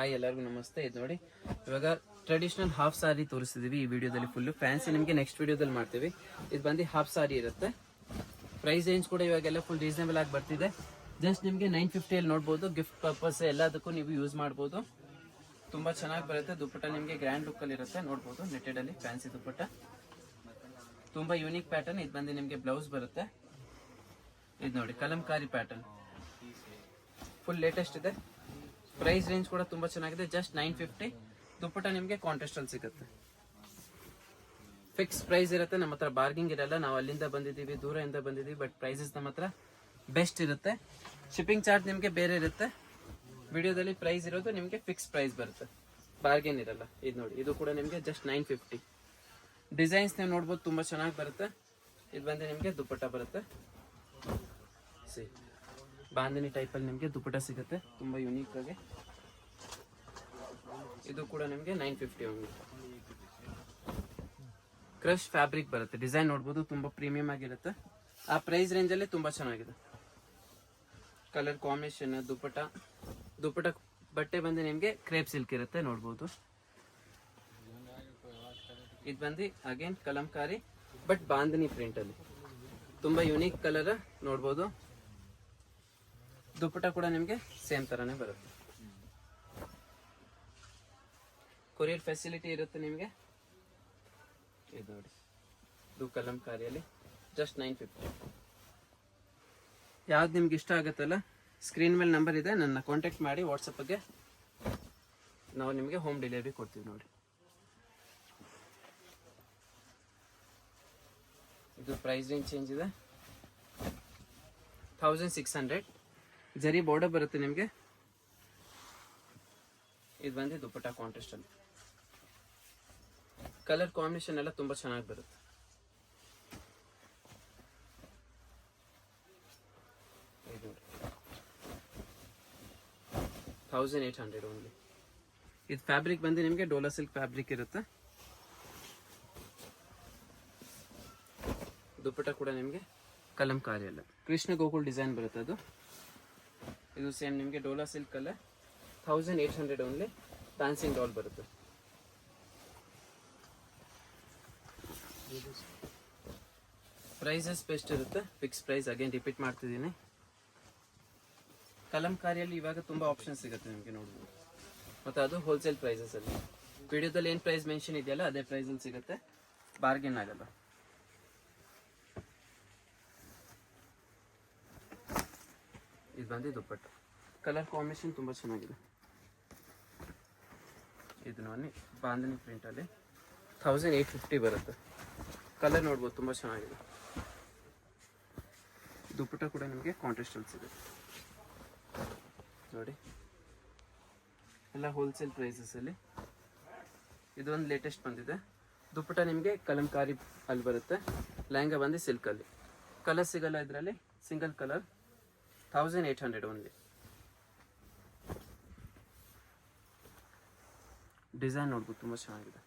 Hi ಎಲ್ಲರಿಗೂ ನಮಸ್ತೆ. ಇದು ನೋಡಿ ಇವಾಗ ಟ್ರೆಡಿಷನಲ್ ಹಾಫ್ ಸಾರಿ ತೋರಿಸ್ತಿದೀವಿ ಈ ವಿಡಿಯೋದಲ್ಲಿ. ಫುಲ್ ಫ್ಯಾನ್ಸಿ ನಿಮಗೆ ನೆಕ್ಸ್ಟ್ ವಿಡಿಯೋದಲ್ಲಿ ಮಾಡ್ತೀವಿ. ಇದು ಬಂದು ಹಾಫ್ ಸಾರಿ ಇರುತ್ತೆ. ಪ್ರೈಸ್ ರೇಂಜ್ ಕೂಡ ಇವಾಗೆಲ್ಲ ಫುಲ್ ರೀಸನೇಬಲ್ ಆಗಿ ಬರ್ತಿದೆ. ಜಸ್ಟ್ ನಿಮಗೆ 950 ನೋಡ್ಬೋದು. ಗಿಫ್ಟ್ ಪರ್ಪಸ್ ಎಲ್ಲದಕ್ಕೂ ನೀವು ಯೂಸ್ ಮಾಡ್ಬೋದು. ತುಂಬಾ ಚೆನ್ನಾಗಿ ಬರುತ್ತೆ. ದುಪ್ಪಟ್ಟ ನಿಮಗೆ ಗ್ರ್ಯಾಂಡ್ ಲುಕ್ ಅಲ್ಲಿ ಇರುತ್ತೆ, ನೋಡ್ಬೋದು. ನೆಟ್ಟೆಡ್ ಅಲ್ಲಿ ಫ್ಯಾನ್ಸಿ ದುಪ್ಪಟ್ಟ, ತುಂಬಾ ಯೂನಿಕ್ ಪ್ಯಾಟರ್ನ್. ಇದು ಬಂದು ನಿಮಗೆ ಬ್ಲೌಸ್ ಬರುತ್ತೆ. ಇದು ನೋಡಿ ಕಲಂಕಾರಿ ಪ್ಯಾಟರ್ನ್, ಫುಲ್ ಲೇಟೆಸ್ಟ್ ಇದೆ. ಪ್ರೈಸ್ ರೇಂಜ್ ಕೂಡ ತುಂಬಾ ಚೆನ್ನಾಗಿದೆ. ಜಸ್ಟ್ 950. ದುಪ್ಪಟ್ಟ ನಿಮಗೆ ಕಾಂಟ್ರಾಸ್ಟ್ ಅಲ್ಲಿ ಸಿಗುತ್ತೆ. ಫಿಕ್ಸ್ ಪ್ರೈಸ್ ಇರುತ್ತೆ. ನಮ್ಮ ಹತ್ರ ಬಾರ್ಗಿಂಗ್ ಇರಲ್ಲ. ನಾವು ಅಲ್ಲಿಂದ ಬಂದಿದ್ದೀವಿ, ದೂರದಿಂದ ಬಂದಿದ್ದೀವಿ, ಬಟ್ ಪ್ರೈಸಸ್ ನಮ್ಮ ಹತ್ರ ಬೆಸ್ಟ್ ಇರುತ್ತೆ. ಶಿಪ್ಪಿಂಗ್ ಚಾರ್ಜ್ ನಿಮಗೆ ಬೇರೆ ಇರುತ್ತೆ. ವಿಡಿಯೋದಲ್ಲಿ ಪ್ರೈಸ್ ಇರೋದು ನಿಮಗೆ ಫಿಕ್ಸ್ ಪ್ರೈಸ್ ಬರುತ್ತೆ, ಬಾರ್ಗೇನ್ ಇರಲ್ಲ. ಇದು ನೋಡಿ, ಇದು ಕೂಡ ನಿಮಗೆ ಜಸ್ಟ್ 950. ಡಿಸೈನ್ಸ್ ನೀವು ನೋಡ್ಬೋದು, ತುಂಬಾ ಚೆನ್ನಾಗಿ ಬರುತ್ತೆ. ಇದು ಬಂದು ನಿಮಗೆ ದುಪ್ಪಟ್ಟ ಬರುತ್ತೆ. ಬಾಂಧನಿ ಟೈಪ್ ಅಲ್ಲಿ ನಿಮಗೆ ದುಪ್ಪಟ್ಟ ಸಿಗುತ್ತೆ, ತುಂಬಾ ಯುನೀಕ್ ಆಗಿ. ಇದು ಕೂಡ ನಿಮಗೆ 950 ಓನ್ಲಿ. ಕ್ರಶ್ ಫ್ಯಾಬ್ರಿಕ್ ಬರುತ್ತೆ. ಡಿಸೈನ್ ನೋಡ್ಬೋದು, ತುಂಬಾ ಪ್ರೀಮಿಯಂ ಆಗಿರುತ್ತೆ. ಆ ಪ್ರೈಸ್ ರೇಂಜ್ ಅಲ್ಲಿ ತುಂಬಾ ಚೆನ್ನಾಗಿದೆ. ಕಲರ್ ಕಾಂಬಿನೇಷನ್, ದುಪ್ಪಟ್ಟ ಬಟ್ಟೆ ಬಂದು ನಿಮಗೆ ಕ್ರೇಪ್ ಸಿಲ್ಕ್ ಇರುತ್ತೆ, ನೋಡ್ಬೋದು. ಇದು ಬಂದು again Kalamkari but bandhani print ಅಲ್ಲಿ, ತುಂಬಾ ಯುನೀಕ್ ಕಲರ್, ನೋಡ್ಬೋದು. ದುಪ್ಪಟ್ಟ ಕೂಡ ನಿಮಗೆ ಸೇಮ್ ತರಾನೇ ಬರುತ್ತೆ. ಕೊರಿಯರ್ ಫೆಸಿಲಿಟಿ ಇರುತ್ತೆ ನಿಮಗೆ. ಇದು ನೋಡಿ, ಇದು ಕಲಂಕಾರಿಯಲ್ಲಿ ಜಸ್ಟ್ 950. ಯಾವ್ದು ನಿಮ್ಗೆ ಇಷ್ಟ ಆಗುತ್ತಲ್ಲ, ಸ್ಕ್ರೀನ್ ಮೇಲೆ ನಂಬರ್ ಇದೆ, ನನ್ನ ಕಾಂಟ್ಯಾಕ್ಟ್ ಮಾಡಿ ವಾಟ್ಸಪ್ಗೆ. ನಾವು ನಿಮಗೆ ಹೋಮ್ ಡೆಲಿವರಿ ಕೊಡ್ತೀವಿ. ನೋಡಿ, ಇದು ಪ್ರೈಸ್ ರೇಂಜ್ ಚೇಂಜ್ ಇದೆ. 1600. ಜರಿ ಬಾರ್ಡರ್ ಬರುತ್ತೆ ನಿಮಗೆ. ಇದು ಬಂದು ದುಪ್ಪಟ್ಟ ಕಾಂಟ್ರಾಸ್ಟ್ ಅಲ್ಲಿ. ಕಲರ್ ಕಾಂಬಿನೇಷನ್ ಎಲ್ಲ ತುಂಬಾ ಚೆನ್ನಾಗಿ ಬರುತ್ತೆ. ಇದು 1800 ಓನ್ಲಿ. ಇದು ಫ್ಯಾಬ್ರಿಕ್ ಬಂದು ನಿಮಗೆ ಡೋಲಾ ಸಿಲ್ಕ್ ಫ್ಯಾಬ್ರಿಕ್ ಇರುತ್ತೆ. ದುಪ್ಪಟ್ಟ ಕೂಡ ನಿಮಗೆ ಕಲಂಕಾರಿ ಅಲ್ಲ, ಕೃಷ್ಣ ಗೋಕುಲ್ ಡಿಸೈನ್ ಬರುತ್ತೆ ಅದು. ಇದು ಸೇಮ್ ನಿಮಗೆ ಡೋಲಾ ಸಿಲ್ಕ್ ಅಲ್ಲ. 1800 ಓನ್ಲಿ. ಫ್ಯಾನ್ಸಿಂಗ್ ಡಾಲ್ ಬರುತ್ತೆ. ಪ್ರೈಸಸ್ ಬೆಸ್ಟ್ ಇರುತ್ತೆ. ಫಿಕ್ಸ್ ಪ್ರೈಸ್ ಅಗೇನ್ ರಿಪೀಟ್ ಮಾಡ್ತಿದ್ದೀನಿ. ಕಲಂಕಾರಿಯಲ್ಲಿ ಇವಾಗ ತುಂಬಾ ಆಪ್ಷನ್ ಸಿಗುತ್ತೆ ನಿಮಗೆ, ನೋಡ್ಬೋದು. ಮತ್ತೆ ಅದು ಹೋಲ್ಸೇಲ್ ಪ್ರೈಸಸ್ ಅಲ್ಲಿ. ವಿಡಿಯೋದಲ್ಲಿ ಏನು ಪ್ರೈಸ್ ಮೆನ್ಷನ್ ಇದೆಯಲ್ಲ ಅದೇ ಪ್ರೈಸ್ ಅಲ್ಲಿ ಸಿಗುತ್ತೆ, ಬಾರ್ಗೇನ್ ಆಗಲ್ಲ. ಇದು ಬಂದು ದುಪ್ಪಟ್ಟ. ಕಲರ್ ಕಾಂಬಿನೇಷನ್ ತುಂಬಾ ಚೆನ್ನಾಗಿದೆ. ಇದು ನೋಡಿ ಬಾಂಧನಿ ಪ್ರಿಂಟ್ ಅಲ್ಲಿ 1850 ಬರುತ್ತೆ. ಕಲರ್ ನೋಡ್ಬೋದು, ತುಂಬಾ ಚೆನ್ನಾಗಿದೆ. ದುಪ್ಪಟ್ಟ ಕೂಡ ನಿಮಗೆ ಕಾಂಟ್ರಾಸ್ಟ್ ಅಲ್ಲಿ ಸಿಗುತ್ತೆ. ನೋಡಿ, ಎಲ್ಲ ಹೋಲ್ಸೇಲ್ ಪ್ರೈಸಸ್ ಅಲ್ಲಿ. ಇದೊಂದು ಲೇಟೆಸ್ಟ್ ಬಂದಿದೆ. ದುಪ್ಪಟ್ಟ ನಿಮಗೆ ಕಲಂಕಾರಿ ಅಲ್ಲಿ ಬರುತ್ತೆ. ಲೆಹಂಗಾ ಬಂದು ಸಿಲ್ಕ್ ಅಲ್ಲಿ. ಕಲರ್ ಸಿಗಲ್ಲ ಇದರಲ್ಲಿ, ಸಿಂಗಲ್ ಕಲರ್. 1800 ಓನ್ಲಿ. ಡಿಸೈನ್ ನೋಡ್ಬೋದು, ತುಂಬಾ ಚೆನ್ನಾಗಿದೆ.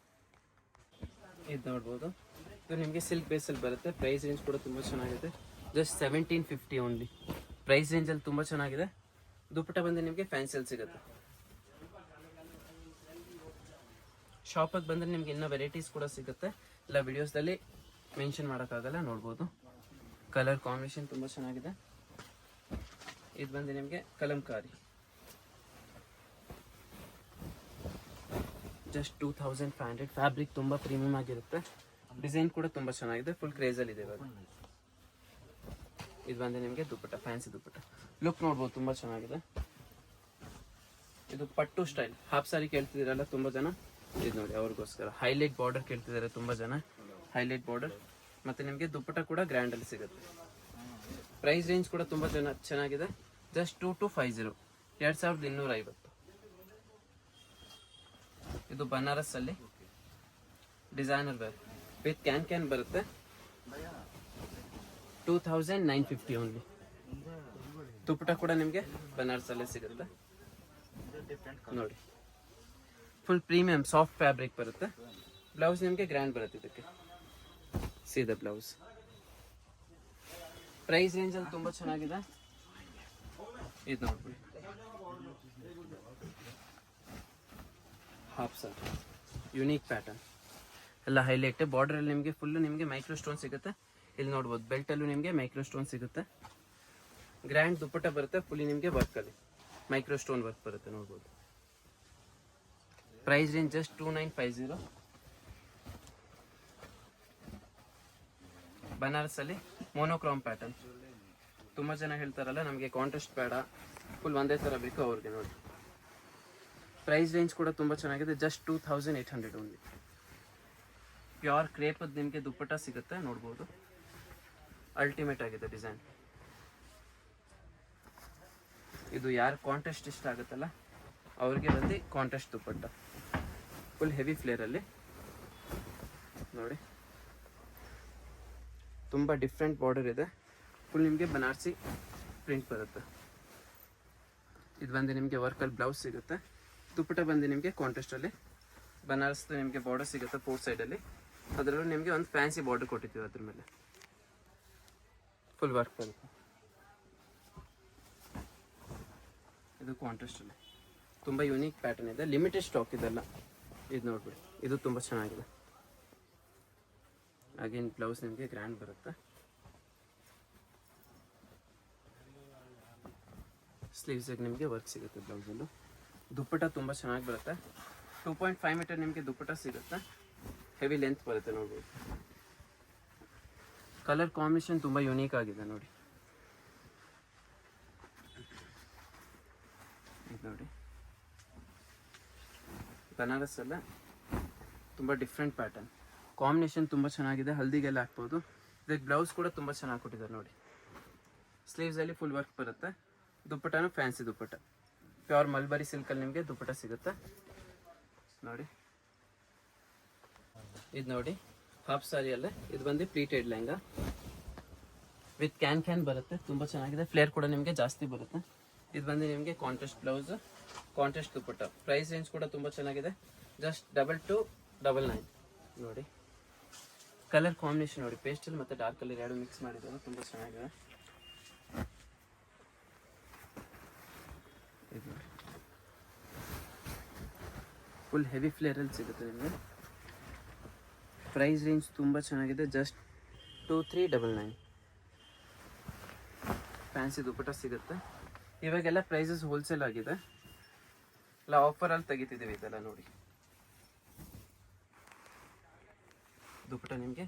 ಇದು ನೋಡ್ಬೋದು, ಇದು ನಿಮಗೆ ಸಿಲ್ಕ್ ಬೇಸಲ್ಲಿ ಬರುತ್ತೆ. ಪ್ರೈಸ್ ರೇಂಜ್ ಕೂಡ ತುಂಬಾ ಚೆನ್ನಾಗಿದೆ. Just 1750 only. ಪ್ರೈಸ್ ರೇಂಜ್ ಅಲ್ಲಿ ತುಂಬಾ ಚೆನ್ನಾಗಿದೆ. ದುಪ್ಪಟ್ಟ ಬಂದು ನಿಮಗೆ ಫ್ಯಾನ್ಸಿಯಲ್ಲಿ ಸಿಗುತ್ತೆ. ಶಾಪಿಗೆ ಬಂದರೆ ನಿಮ್ಗೆ ಇನ್ನೂ ವೆರೈಟೀಸ್ ಕೂಡ ಸಿಗುತ್ತೆ. ಎಲ್ಲ ವಿಡಿಯೋಸ್ದಲ್ಲಿ ಮೆನ್ಷನ್ ಮಾಡೋಕ್ಕಾಗಲ್ಲ, ನೋಡ್ಬೋದು. ಕಲರ್ ಕಾಂಬಿನೇಷನ್ ತುಂಬಾ ಚೆನ್ನಾಗಿದೆ. ಇದು ಬಂದು ನಿಮಗೆ ಕಲಂಕಾರಿ. ಜಸ್ಟ್ 2500. ಫ್ಯಾಬ್ರಿಕ್ ತುಂಬಾ ಪ್ರೀಮಿಯಂ ಆಗಿರುತ್ತೆ. ಡಿಸೈನ್ ಕೂಡ ತುಂಬಾ ಚೆನ್ನಾಗಿದೆ. ಫುಲ್ ಕ್ರೇಜ್ ಅಲ್ಲಿ ಇದೆ ಇವಾಗ. ಇದು ಬಂದು ನಿಮಗೆ ದುಪ್ಪಟ್ಟ, ಫ್ಯಾನ್ಸಿ ದುಪ್ಪಟ್ಟ. ಲುಕ್ ನೋಡ್ಬೋದು, ತುಂಬಾ ಚೆನ್ನಾಗಿದೆ. ಇದು ಪಟ್ಟು ಸ್ಟೈಲ್ ಹಾಫ್ ಸಾರಿ ಕೇಳ್ತಿದ್ದೀರಲ್ಲ ತುಂಬಾ ಜನ, ಇದು ನೋಡಿ ಅವ್ರಿಗೋಸ್ಕರ. ಹೈಲೈಟ್ ಬಾರ್ಡರ್ ಕೇಳ್ತಿದ್ದಾರೆ ತುಂಬಾ ಜನ, ಹೈಲೈಟ್ ಬಾರ್ಡರ್. ಮತ್ತೆ ನಿಮಗೆ ದುಪ್ಪಟ್ಟ ಕೂಡ ಗ್ರ್ಯಾಂಡ್ ಅಲ್ಲಿ ಸಿಗುತ್ತೆ. ಪ್ರೈಸ್ ರೇಂಜ್ ಕೂಡ ತುಂಬಾ ಚೆನ್ನಾಗಿದೆ. ಜಸ್ಟ್ 2250, 2250. ಇದು ಬನಾರಸ್ ಅಲ್ಲಿ ಡಿಸೈನರ್ ವೇರ್ ವಿತ್ ಕ್ಯಾನ್ ಬರುತ್ತೆ. 2950 ಓನ್ಲಿ. ದುಪ್ಪಟ್ಟ ಕೂಡ ನಿಮಗೆ ಬನಾರಸ್ ಅಲ್ಲೇ ಸಿಗುತ್ತೆ. ನೋಡಿ, ಫುಲ್ ಪ್ರೀಮಿಯಂ ಸಾಫ್ಟ್ ಫ್ಯಾಬ್ರಿಕ್ ಬರುತ್ತೆ. ಬ್ಲೌಸ್ ನಿಮಗೆ ಗ್ರ್ಯಾಂಡ್ ಬರುತ್ತೆ ಇದಕ್ಕೆ. ಸೀದಾ ಬ್ಲೌಸ್. ಪ್ರೈಸ್ ರೇಂಜ್ ಅಲ್ಲಿ ತುಂಬಾ ಚೆನ್ನಾಗಿದೆ. ಇದು ನೋಡ್ಬಿಡಿ, ಹಾಫ್ ಸಾರಿ ಯುನೀಕ್ ಪ್ಯಾಟರ್ನ್ ಎಲ್ಲ ಹೈಲೈಟ್. ಬಾರ್ಡರಲ್ಲಿ ನಿಮಗೆ ಫುಲ್ಲು ನಿಮಗೆ ಮೈಕ್ರೋ ಸ್ಟೋನ್ ಸಿಗುತ್ತೆ. ಇಲ್ಲಿ ನೋಡ್ಬೋದು ಬೆಲ್ಟಲ್ಲೂ ನಿಮಗೆ ಮೈಕ್ರೋ ಸ್ಟೋನ್ ಸಿಗುತ್ತೆ. ಗ್ರ್ಯಾಂಡ್ ದುಪ್ಪಟ್ಟ ಬರುತ್ತೆ ಫುಲ್ಲಿ ನಿಮಗೆ ವರ್ಕಲ್ಲಿ ಮೈಕ್ರೋ ಸ್ಟೋನ್ ವರ್ಕ್ ಬರುತ್ತೆ ನೋಡ್ಬೋದು. Price range just 2950. ಬನಾರಸಲ್ಲಿ ಮೋನೋಕ್ರಾಮ್ ಪ್ಯಾಟರ್ನ್. ತುಂಬ ಜನ ಹೇಳ್ತಾರಲ್ಲ ನಮಗೆ ಕಾಂಟ್ರಾಸ್ಟ್ ಬೇಡ, ಫುಲ್ ಒಂದೇ ಥರ ಬೇಕು ಅವ್ರಿಗೆ ನೋಡಿ. ಪ್ರೈಸ್ ರೇಂಜ್ ಕೂಡ ತುಂಬ ಚೆನ್ನಾಗಿದೆ, ಜಸ್ಟ್ 2800 ಓನ್ಲಿ. ಪ್ಯೂರ್ ಕ್ರೇಪದ್ದು ನಿಮಗೆ ದುಪ್ಪಟ್ಟ ಸಿಗುತ್ತೆ ನೋಡ್ಬೋದು. ಅಲ್ಟಿಮೇಟ್ ಆಗಿದೆ ಡಿಸೈನ್. ಇದು ಯಾರು ಕಾಂಟ್ರಾಸ್ಟ್ ಇಷ್ಟ ಆಗುತ್ತಲ್ಲ ಅವ್ರಿಗೆ ಬಂದು ಕಾಂಟ್ರಾಸ್ಟ್ ದುಪ್ಪಟ್ಟ ಫುಲ್ ಹೆವಿ ಫ್ಲೇರಲ್ಲಿ ನೋಡಿ. ತುಂಬ ಡಿಫ್ರೆಂಟ್ ಬಾರ್ಡರ್ ಇದೆ. ಫುಲ್ ನಿಮಗೆ ಬನಾರಸಿ ಪ್ರಿಂಟ್ ಬರುತ್ತೆ. ಇದು ಬಂದು ನಿಮಗೆ ವರ್ಕಲ್ಲಿ ಬ್ಲೌಸ್ ಸಿಗುತ್ತೆ. ದುಪ್ಪಟ್ಟ ಬಂದು ನಿಮಗೆ ಕಾಂಟ್ರಾಸ್ಟಲ್ಲಿ ಬನಾರಸ್ದು ನಿಮಗೆ ಬಾರ್ಡರ್ ಸಿಗುತ್ತೆ 4 ಸೈಡಲ್ಲಿ. ಅದರಲ್ಲೂ ನಿಮಗೆ ಒಂದು ಫ್ಯಾನ್ಸಿ ಬಾರ್ಡರ್ ಕೊಟ್ಟಿದ್ದೀವಿ ಅದ್ರ ಮೇಲೆ ಫುಲ್ ವರ್ಕ್ ಬರುತ್ತೆ. ಇದು ಕಾಂಟ್ರಾಸ್ಟಲ್ಲಿ ತುಂಬ ಯುನೀಕ್ ಪ್ಯಾಟರ್ನ್ ಇದೆ. ಲಿಮಿಟೆಡ್ ಸ್ಟಾಕ್ ಇದೆಲ್ಲ. ಇದು ನೋಡ್ಬಿಡಿ, ಇದು ತುಂಬ ಚೆನ್ನಾಗಿದೆ. ಅಗೇನ್ ಬ್ಲೌಸ್ ನಿಮಗೆ ಗ್ರ್ಯಾಂಡ್ ಬರುತ್ತೆ. ಸ್ಲೀವ್ಸಿಗೆ ನಿಮಗೆ ವರ್ಕ್ ಸಿಗುತ್ತೆ ಬ್ಲೌಸಲ್ಲೂ. ದುಪ್ಪಟ್ಟ ತುಂಬ ಚೆನ್ನಾಗಿ ಬರುತ್ತೆ. 2.5 ಮೀಟರ್ ನಿಮಗೆ ದುಪ್ಪಟ್ಟ ಸಿಗುತ್ತೆ. ಹೆವಿ ಲೆಂತ್ ಬರುತ್ತೆ ನೋಡ್ಬೋದು. ಕಲರ್ ಕಾಂಬಿನೇಷನ್ ತುಂಬ ಯುನೀಕ್ ಆಗಿದೆ ನೋಡಿ. ಇದು ನೋಡಿ ಬನಾರಸ್ ಅಲ್ಲ, ತುಂಬ ಡಿಫ್ರೆಂಟ್ ಪ್ಯಾಟರ್ನ್. ಕಾಂಬಿನೇಷನ್ ತುಂಬ ಚೆನ್ನಾಗಿದೆ, ಹಲ್ದಿಗೆಲ್ಲ ಹಾಕ್ಬೋದು. ಇದಕ್ಕೆ ಬ್ಲೌಸ್ ಕೂಡ ತುಂಬ ಚೆನ್ನಾಗಿ ಕೊಟ್ಟಿದ್ದಾರೆ ನೋಡಿ. ಸ್ಲೀವ್ಸಲ್ಲಿ ಫುಲ್ ವರ್ಕ್ ಬರುತ್ತೆ. ದುಪ್ಪಟ್ಟನೂ ಫ್ಯಾನ್ಸಿ ದುಪ್ಪಟ್ಟ. ಪ್ಯೂರ್ ಮಲ್ಬರಿ ಸಿಲ್ಕಲ್ಲಿ ನಿಮಗೆ ದುಪ್ಪಟ್ಟ ಸಿಗುತ್ತೆ ನೋಡಿ. ಇದು ನೋಡಿ ಹಾಫ್ ಸಾರಿಯಲ್ಲೇ ಇದು ಬಂದು ಪ್ಲೀಟೆಡ್ ಲೆಹಂಗಾ ವಿತ್ ಕ್ಯಾನ್ ಬರುತ್ತೆ. ತುಂಬ ಚೆನ್ನಾಗಿದೆ. ಫ್ಲೇರ್ ಕೂಡ ನಿಮಗೆ ಜಾಸ್ತಿ ಬರುತ್ತೆ. ಇದು ಬಂದು ನಿಮಗೆ ಕಾಂಟ್ರಾಸ್ಟ್ ಬ್ಲೌಸ್, ಕಾಂಟ್ರಾಸ್ಟ್ ದುಪ್ಪಟ್ಟ. ಪ್ರೈಸ್ ರೇಂಜ್ ಕೂಡ ತುಂಬ ಚೆನ್ನಾಗಿದೆ, ಜಸ್ಟ್ 2299 ನೋಡಿ. ಕಲರ್ ಕಾಂಬಿನೇಷನ್ ನೋಡಿ, ಪೇಸ್ಟಲ್ ಮತ್ತು ಡಾರ್ಕ್ ಕಲರ್ ಎರಡು ಮಿಕ್ಸ್ ಮಾಡಿದ್ದಾರೆ, ತುಂಬ ಚೆನ್ನಾಗಿದೆ. ಇದು ನೋಡಿ ಫುಲ್ ಹೆವಿ ಫ್ಲೇರಲ್ಲಿ ಸಿಗುತ್ತೆ ನಿಮಗೆ. ಪ್ರೈಸ್ ರೇಂಜ್ ತುಂಬ ಚೆನ್ನಾಗಿದೆ, ಜಸ್ಟ್ 2399. ಫ್ಯಾನ್ಸಿ ದುಪ್ಪಟ್ಟ ಸಿಗುತ್ತೆ. ಇವಾಗೆಲ್ಲ ಪ್ರೈಸಸ್ ಹೋಲ್ಸೇಲ್ ಆಗಿದೆ, ಎಲ್ಲ ಆಫರಲ್ಲಿ ತೆಗಿತಿದ್ದೀವಿ ಇದೆಲ್ಲ ನೋಡಿ. ದುಪ್ಪಟ್ಟ ನಿಮಗೆ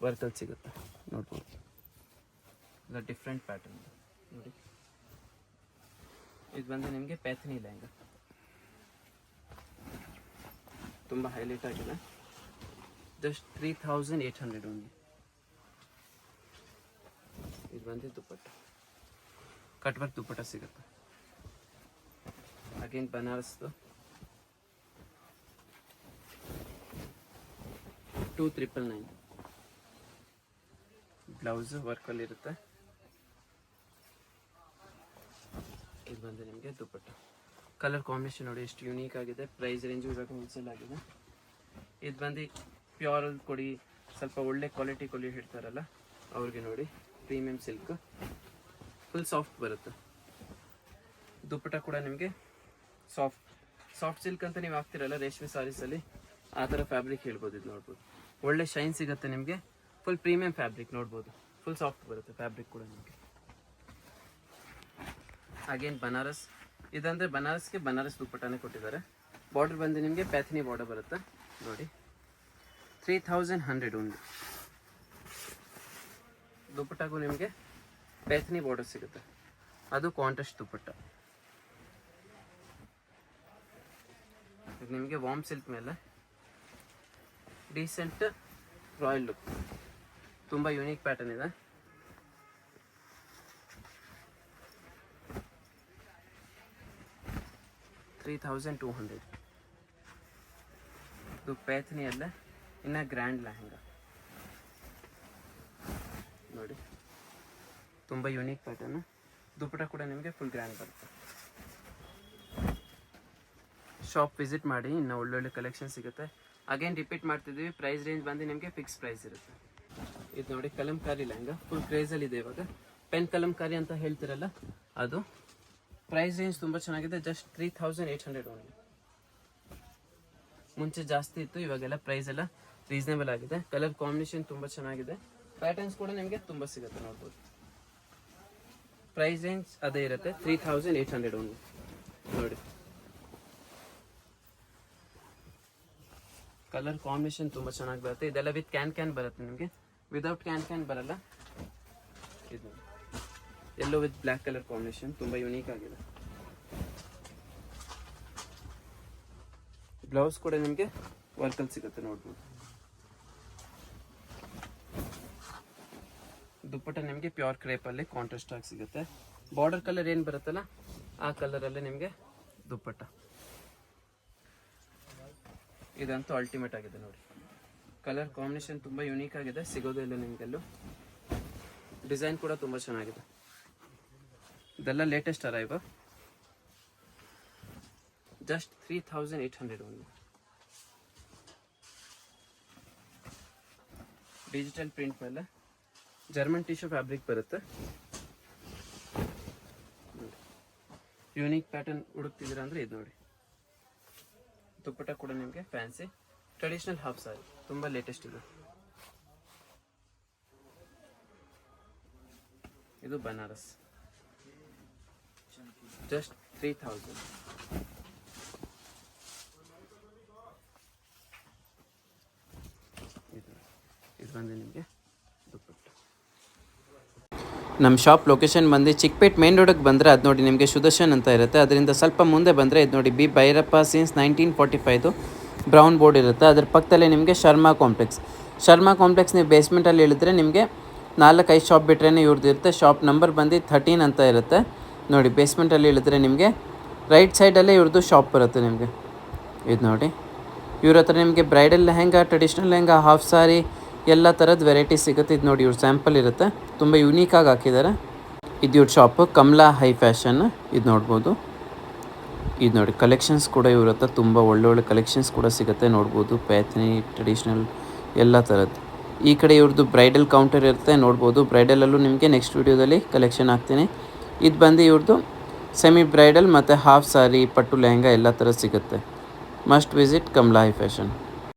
ವರ್ಕಲ್ಲಿ ಸಿಗುತ್ತೆ ನೋಡ್ಬೋದು. ಇಲ್ಲ ಡಿಫ್ರೆಂಟ್ ಪ್ಯಾಟರ್ನ್ ನೋಡಿ. ಇದು ಬಂದು ನಿಮಗೆ ಪ್ಯಾಥನಿ ಲೆಹಂಗಾ, ತುಂಬ ಹೈಲೈಟ್ ಆಗಿದೆ. Just 3800 only. ಇದು ಬಂದು ದುಪ್ಪಟ್ಟ, ಕಟ್ ವರ್ಕ್ ದುಪ್ಪಟ್ಟ ಸಿಗುತ್ತೆ. ಅಗೇನ್ ಬನಾರಸ್ದು 2399. ಬ್ಲೌಸ್ ವರ್ಕಲ್ಲಿ ಇರುತ್ತೆ. ಇದು ಬಂದು ನಿಮಗೆ ದುಪ್ಪಟ್ಟ. ಕಲರ್ ಕಾಂಬಿನೇಷನ್ ನೋಡಿ ಎಷ್ಟು ಯುನೀಕ್ ಆಗಿದೆ. ಪ್ರೈಸ್ ರೇಂಜು ಇವಾಗ ಹೋಲ್ಸೇಲ್ ಆಗಿದೆ. ಇದು ಬಂದು ಪ್ಯೂರ್ ಕೊಡಿ, ಸ್ವಲ್ಪ ಒಳ್ಳೆ ಕ್ವಾಲಿಟಿ ಕೊಡಿ ಹೇಳ್ತಾರಲ್ಲ ಅವ್ರಿಗೆ ನೋಡಿ. ಪ್ರೀಮಿಯಂ ಸಿಲ್ಕ್, ಫುಲ್ ಸಾಫ್ಟ್ ಬರುತ್ತೆ. ದುಪ್ಪಟ್ಟ ಕೂಡ ನಿಮಗೆ ಸಾಫ್ಟ್ ಸಿಲ್ಕ್ ಅಂತ ನೀವು ಹಾಕ್ತಿರಲ್ಲ ರೇಷ್ಮೆ ಸಾರೀಸಲ್ಲಿ, ಆ ಥರ ಫ್ಯಾಬ್ರಿಕ್ ಹೇಳ್ಬೋದು. ಇದು ನೋಡ್ಬೋದು, ಒಳ್ಳೆ ಶೈನ್ ಸಿಗುತ್ತೆ ನಿಮಗೆ. ಫುಲ್ ಪ್ರೀಮಿಯಂ ಫ್ಯಾಬ್ರಿಕ್ ನೋಡ್ಬೋದು, ಫುಲ್ ಸಾಫ್ಟ್ ಬರುತ್ತೆ ಫ್ಯಾಬ್ರಿಕ್ ಕೂಡ ನಿಮಗೆ. ಅಗೇನ್ ಬನಾರಸ್, ಇದಂದರೆ ಬನಾರಸ್ಗೆ ಬನಾರಸ್ ದುಪ್ಪಟ್ಟನೇ ಕೊಟ್ಟಿದ್ದಾರೆ. ಬಾರ್ಡರ್ ಬಂದು ನಿಮಗೆ ಪ್ಯಾಥನಿ ಬಾರ್ಡರ್ ಬರುತ್ತೆ ನೋಡಿ. 3100 ಓನ್ಲಿ. ದುಪ್ಪಟ್ಟಗೂ ನಿಮಗೆ ಪ್ಯಾಥನಿ ಬಾರ್ಡರ್ ಸಿಗುತ್ತೆ, ಅದು ಕಾಂಟ್ರಾಸ್ಟ್ ದುಪ್ಪಟ್ಟ. ಇದು ನಿಮಗೆ ವಾರ್ಮ್ ಸಿಲ್ಕ್ ಮೇಲೆ ಡೀಸೆಂಟ್ ರಾಯಲ್ ಲುಕ್, ತುಂಬ ಯುನೀಕ್ ಪ್ಯಾಟರ್ನ್ ಇದೆ. $3200. ಇದು ಪ್ಯಾಥನಿಯಲ್ಲೇ ಇನ್ನು ಗ್ರ್ಯಾಂಡ್ ಲೆಹಂಗಾ ನೋಡಿ, ತುಂಬ ಯುನೀಕ್ ಪ್ಯಾಟರ್ನ್. ದುಪ್ಪಟ್ಟ ಕೂಡ ನಿಮಗೆ ಫುಲ್ ಗ್ರ್ಯಾಂಡ್ ಬರುತ್ತೆ. ಶಾಪ್ ವಿಸಿಟ್ ಮಾಡಿ, ಇನ್ನು ಒಳ್ಳೊಳ್ಳೆ ಕಲೆಕ್ಷನ್ ಸಿಗುತ್ತೆ. ಅಗೇನ್ ರಿಪೀಟ್ ಮಾಡ್ತಿದ್ದೀವಿ, ಪ್ರೈಸ್ ರೇಂಜ್ ಬಂದು ನಿಮಗೆ ಫಿಕ್ಸ್ ಪ್ರೈಸ್ ಇರುತ್ತೆ. ಇದು ನೋಡಿ ಕಲಂಕಾರಿ ಲೆಹಂಗಾ, ಫುಲ್ ಕ್ರೇಜಲ್ಲಿ ಇದೆ ಇವಾಗ. ಪೆನ್ ಕಲಂಕಾರಿ ಅಂತ ಹೇಳ್ತಿರಲ್ಲ ಅದು. ಪ್ರೈಸ್ ರೇಂಜ್ ತುಂಬ ಚೆನ್ನಾಗಿದೆ, ಜಸ್ಟ್ 3800 ಓನ್ಲಿ. ಮುಂಚೆ ಜಾಸ್ತಿ ಇತ್ತು, ಇವಾಗೆಲ್ಲ ಪ್ರೈಸ್ ಎಲ್ಲ ರೀಸನೇಬಲ್ ಆಗಿದೆ. ಕಲರ್ ಕಾಂಬಿನೇಷನ್ ತುಂಬ ಚೆನ್ನಾಗಿದೆ. ಪ್ಯಾಟರ್ನ್ಸ್ ಕೂಡ ನಿಮಗೆ ತುಂಬ ಸಿಗುತ್ತೆ ನೋಡ್ಬೋದು. ಪ್ರೈಸ್ ರೇಂಜ್ ಅದೇ ಇರುತ್ತೆ 3800 ಓನ್ಲಿ. ನೋಡಿ ಕಲರ್ ಕಾಂಬಿನೇಷನ್ ತುಂಬ ಚೆನ್ನಾಗಿ ಬರುತ್ತೆ. ಇದೆಲ್ಲ ವಿತ್ ಕ್ಯಾನ್ ಬರುತ್ತೆ ನಿಮಗೆ, ವಿದೌಟ್ ಕ್ಯಾನ್ ಬರಲ್ಲ. ಇದು yellow with black colour combination ತುಂಬ ಯುನೀಕ್ ಆಗಿದೆ. ಬ್ಲೌಸ್ ಕೂಡ ನಿಮಗೆ ವರ್ಕಲ್ಲಿ ಸಿಗುತ್ತೆ ನೋಡ್ಬೋದು. ದುಪ್ಪಟ್ಟ ನಿಮಗೆ ಪ್ಯೂರ್ ಕ್ರೇಪಲ್ಲಿ ಕಾಂಟ್ರಾಸ್ಟ್ ಆಗಿ ಸಿಗುತ್ತೆ. ಬಾರ್ಡರ್ ಕಲರ್ ಏನು ಬರುತ್ತಲ್ಲ ಆ ಕಲರಲ್ಲೇ ನಿಮಗೆ ದುಪ್ಪಟ್ಟ. ಇದಂತೂ ಅಲ್ಟಿಮೇಟ್ ಆಗಿದೆ ನೋಡಿ. ಕಲರ್ ಕಾಂಬಿನೇಷನ್ ತುಂಬ ಯುನೀಕ್ ಆಗಿದೆ, ಸಿಗೋದೇ ಇಲ್ಲ ನಿಮಗೆಲ್ಲೂ. ಡಿಸೈನ್ ಕೂಡ ತುಂಬ ಚೆನ್ನಾಗಿದೆ. ಇದೆಲ್ಲ latest arrive. Just 3800 only. Digital print ಮೇಲೆ ಜರ್ಮನ್ ಟಿಶ್ಯೂ ಫ್ಯಾಬ್ರಿಕ್ ಬರುತ್ತೆ. ಯೂನಿಕ್ ಪ್ಯಾಟರ್ನ್ ಹುಡುಕ್ತಿದ್ದೀರಾ ಅಂದರೆ ಇದು ನೋಡಿ. ದುಪ್ಪಟ್ಟ ಕೂಡ ನಿಮಗೆ ಫ್ಯಾನ್ಸಿ ಟ್ರೆಡಿಷನಲ್ ಹಾಫ್ ಸಾರಿ, ತುಂಬ ಲೇಟೆಸ್ಟ್ ಇದೆ. ಇದು ಬನಾರಸ್, ಜಸ್ಟ್ 3000. ಇದು ಬಂದು ನಿಮಗೆ ದುಪ್ಪಟ್ಟ. ನಮ್ಮ ಶಾಪ್ ಲೊಕೇಶನ್ ಬಂದು ಚಿಕ್ಕಪೇಟ್ ಮೇನ್ ರೋಡಿಗೆ ಬಂದರೆ ಅದು ನೋಡಿ ನಿಮಗೆ ಸುದರ್ಶನ್ ಅಂತ ಇರುತ್ತೆ. ಅದರಿಂದ ಸ್ವಲ್ಪ ಮುಂದೆ ಬಂದರೆ ಇದು ನೋಡಿ B Bhyrappa since 1945 brown board ಇರುತ್ತೆ. ಅದ್ರ ಪಕ್ಕದಲ್ಲೇ ನಿಮಗೆ ಶರ್ಮಾ ಕಾಂಪ್ಲೆಕ್ಸ್ ನೀವು ಬೇಸ್ಮೆಂಟಲ್ಲಿ ಇಳಿದ್ರೆ ನಿಮಗೆ 4-5 ಶಾಪ್ ಬಿಟ್ರೇ ಇವ್ರದ್ದು ಇರುತ್ತೆ. ಶಾಪ್ ನಂಬರ್ ಬಂದು 13 ಅಂತ ಇರುತ್ತೆ ನೋಡಿ. ಬೇಸ್ಮೆಂಟಲ್ಲಿ ಇಳಿದ್ರೆ ನಿಮಗೆ ರೈಟ್ ಸೈಡಲ್ಲೇ ಇವ್ರದ್ದು ಶಾಪ್ ಬರುತ್ತೆ ನಿಮಗೆ. ಇದು ನೋಡಿ, ಇವ್ರ ಹತ್ರ ನಿಮಗೆ bridal lehenga, traditional lehenga, half sari ಎಲ್ಲ ಥರದ ವೆರೈಟಿ ಸಿಗುತ್ತೆ. ಇದು ನೋಡಿ ಇವ್ರ ಸ್ಯಾಂಪಲ್ ಇರುತ್ತೆ, ತುಂಬ ಯುನೀಕಾಗಿ ಹಾಕಿದ್ದಾರೆ. ಇದು ಇವ್ರ ಶಾಪು ಕಮಲಾ ಹೈ ಫ್ಯಾಷನ್. ಇದು ನೋಡ್ಬೋದು. ಇದು ನೋಡಿ ಕಲೆಕ್ಷನ್ಸ್ ಕೂಡ ಇವ್ರ ಹತ್ರ ತುಂಬ ಒಳ್ಳೊಳ್ಳೆ ಕಲೆಕ್ಷನ್ಸ್ ಕೂಡ ಸಿಗುತ್ತೆ ನೋಡ್ಬೋದು. ಪ್ಯಾಥನಿ, ಟ್ರೆಡಿಷ್ನಲ್ ಎಲ್ಲ ಥರದ್ದು. ಈ ಕಡೆ ಇವ್ರದ್ದು ಬ್ರೈಡಲ್ ಕೌಂಟರ್ ಇರುತ್ತೆ ನೋಡ್ಬೋದು. ಬ್ರೈಡಲಲ್ಲೂ ನಿಮಗೆ ನೆಕ್ಸ್ಟ್ ವೀಡಿಯೋದಲ್ಲಿ ಕಲೆಕ್ಷನ್ ಹಾಕ್ತೀನಿ. ಇದು ಬಂದು ಇವ್ರದ್ದು ಸೆಮಿ ಬ್ರೈಡಲ್ ಮತ್ತು ಹಾಫ್ ಸಾರಿ, ಪಟ್ಟು ಲೆಹೆಂಗಾ ಎಲ್ಲ ಥರ ಸಿಗುತ್ತೆ. Must visit Kamala high fashion.